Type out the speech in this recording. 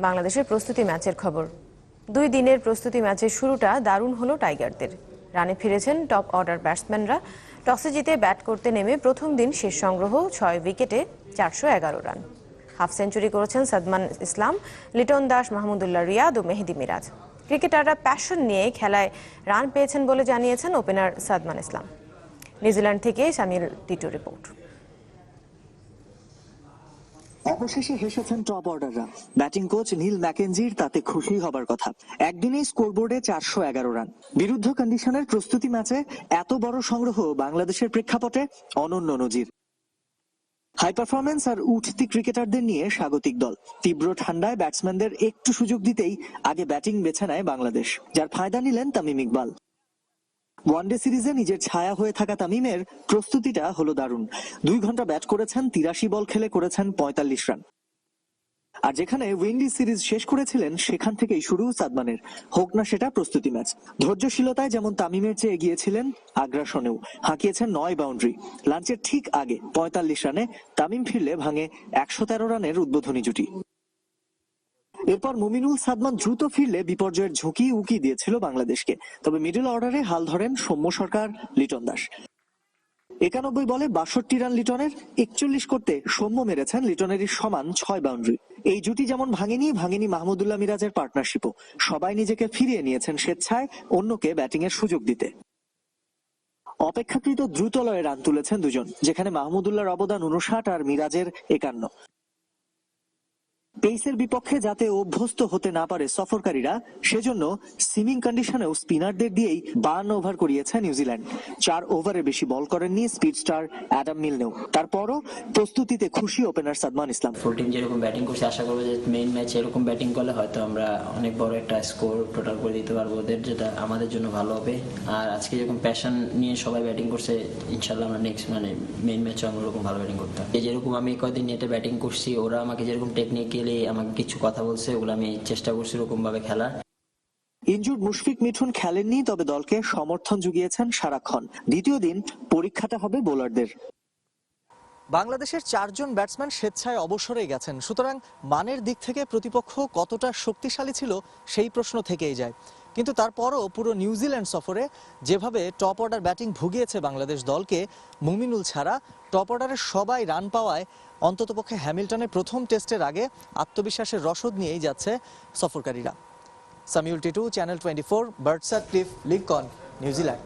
বাংলাদেশের প্রস্তুতি ম্যাচের খবর। 2 দিনের প্রস্তুতি ম্যাচের শুরুটা দারুণ হলো টাইগারদের। রানে ফিরেছেন টপ অর্ডার ব্যাটসম্যানরা। টসে জিতে ব্যাট করতে নেমে প্রথম দিন শেষ সংগ্রহ 6 উইকেটে 411 রান। হাফ সেঞ্চুরি করেছেন সাদমান ইসলাম, লিটন দাস, মাহমুদুল্লাহ রিয়াদ ও মেহেদী মিরাজ। ক্রিকেটাররা প্যাশন নিয়ে খেলায় রান পেয়েছেন বলে জানিয়েছেন ওপেনার সাদমান ইসলাম। নিউজিল্যান্ড থেকে সামিউল টিটু রিপোর্ট। অবশেষে হেসেছেন টপ অর্ডাররা। ব্যাটিং কোচ নীল ম্যাকেঞ্জির তাতে খুশি হবার কথা। একদিনেই স্কোরবোর্ডে 411 রান। বিরুদ্ধ কন্ডিশনের প্রস্তুতি ম্যাচে এত বড় সংগ্রহ বাংলাদেশের প্রেক্ষাপটে অনন্য নজির। হাই পারফরমেন্স আর উঠতি ক্রিকেটারদের নিয়ে স্বাগতিক দল। তীব্র ঠান্ডায় ব্যাটসম্যানদের একটু সুযোগ দিতেই আগে ব্যাটিং বেছে নেয় বাংলাদেশ, যার ফায়দা নিলেন তামিম ইকবাল। ওয়ানডে সিরিজে নিজের ছায়া হয়ে থাকা তামিমের প্রস্তুতিটা হলো দারুণ। 2 ঘন্টা ব্যাট করেছেন, 83 বল খেলে করেছেন 45 রান। আর যেখানে উইন্ডিজ সিরিজ শেষ করেছিলেন সেখান থেকেই শুরু সাদমানের, হোক না সেটা প্রস্তুতি ম্যাচ। ধৈর্যশীলতায় যেমন তামিমের চেয়ে এগিয়েছিলেন, আগ্রাসনেও হাঁকিয়েছেন 9 বাউন্ডারি। লাঞ্চের ঠিক আগে 45 রানে তামিম ফিরলে ভাঙে 113 রানের উদ্বোধনী জুটি। এরপর মুমিনুল সাদমান দ্রুত ফিরলে বিপর্যয়ের ঝুঁকি উকি দিয়েছিল বাংলাদেশকে। তবে মিডল অর্ডারে হাল ধরেন সৌম্য সরকার, লিটন দাস। 91 বলে 62 রান লিটনের। 41 করতে সৌম্য মেরেছেন লিটনেরই সমান 6 বাউন্ডারি। এই জুটি যেমন ভাঙেনি মাহমুদুল্লাহ মিরাজের পার্টনারশিপও। সবাই নিজেকে ফিরিয়ে নিয়েছেন স্বেচ্ছায়, অন্যকে ব্যাটিং এর সুযোগ দিতে। অপেক্ষাকৃত দ্রুত লয়ে রান তুলেছেন দুজন, যেখানে মাহমুদুল্লাহর অবদান 59 আর মিরাজের 51। পেসের বিপক্ষে যাতে অভ্যস্ত হতে না পারে সফরকারীরা, সেজন্য সিমিং কন্ডিশনেও স্পিনারদের দিয়েই 52 ওভার করিয়েছে নিউজিল্যান্ড। 4 ওভারের বেশি বল করেননি স্পিড স্টার অ্যাডাম মিলনেও। তারপরও প্রস্তুতিতে খুশি ওপেনার সাদমান ইসলাম। ফুল টিম যেরকম ব্যাটিং করছে, আশা করবো যে মেইন ম্যাচে এরকম ব্যাটিং করলে হয়তো আমরা অনেক বড় একটা স্কোর টোটাল করে দিতে পারবো ওদের, যেটা আমাদের জন্য ভালো হবে। আর আজকে যেরকম প্যাশন নিয়ে সবাই ব্যাটিং করছে, ইনশাল্লাহ আমরা নেক্সট মেইন ম্যাচে আমরা ওরকম ভালো ব্যাটিং করতাম। যেরকম আমি কয়েকদিন নেটে ব্যাটিং করছি, ওরা আমাকে যেরকম টেকনিক্যালি আমাকে কিছু কথা বলছে, ওগুলো আমি চেষ্টা করছি ওরকম ভাবে খেলার। ইনজুর্ড মুশফিক মিঠুন খেলেননি, তবে দলকে সমর্থন জুগিয়েছেন সারাক্ষণ। দ্বিতীয় দিন পরীক্ষাটা হবে বোলারদের। বাংলাদেশের 4 জন ব্যাটসম্যান স্বেচ্ছায় অবসরে গেছেন, সুতরাং মানের দিক থেকে প্রতিপক্ষ কতটা শক্তিশালী ছিল সেই প্রশ্ন থেকেই যায়। কিন্তু তারপরও পুরো নিউজিল্যান্ড সফরে যেভাবে টপ অর্ডার ব্যাটিং ভুগিয়েছে বাংলাদেশ দলকে, মুমিনুল ছাড়া টপ অর্ডারের সবাই রান পাওয়ায় অন্ততপক্ষে হ্যামিল্টনের প্রথম টেস্টের আগে আত্মবিশ্বাসের রসদ নিয়েই যাচ্ছে সফরকারীরা। Samiul Titu, channel 24, Bert Sutcliffe, Lincoln, New Zealand.